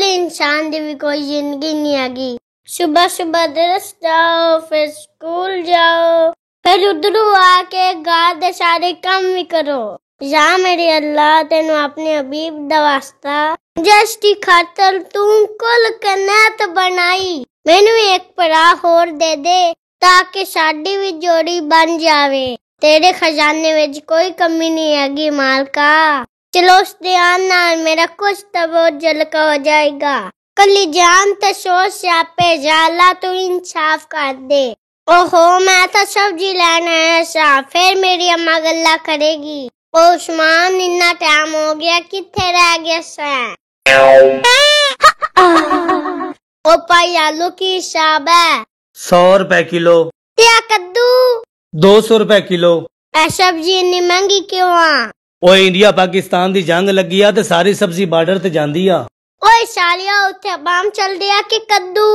अगले इंसान की भी कोई जिंदगी नहीं हैगी। सुबह सुबह दरस जाओ, फिर स्कूल जाओ, फिर उधरों आके घर दे सारे काम भी करो। या मेरे अल्लाह तेनू अपने हबीब दा वास्ता जिसकी खातर तू कुल कनात बनाई, मैनू एक भरा होर दे दे ताकि साडी भी जोड़ी बन जावे। तेरे खजाने विच कोई कमी नहीं हैगी मालका। चलो उस ध्यान नाल मेरा कुछ तवज्जो हल्का हो जाएगा। कली जान ते शोर स्यापे जाला तू इंसाफ कर दे। ओहो मैं तो सब्जी लेने आया सा, फिर मेरी अम्मा गल्ला करेगी। ओ उस्मान इतना टाइम हो गया, किथे रह गया सा? ओ भाई आलू की हिसाब है? 100 रुपए किलो। क्या कद्दू? 200 रुपए किलो। ऐ सब्जी इतनी महंगी क्यों आ? ओ इंडिया पाकिस्तान दी जंग लगी आ ते सारी सब्जी बार्डर ते जांदी आ। ओए सालिया उत्थे बम चल दिया कि कद्दू?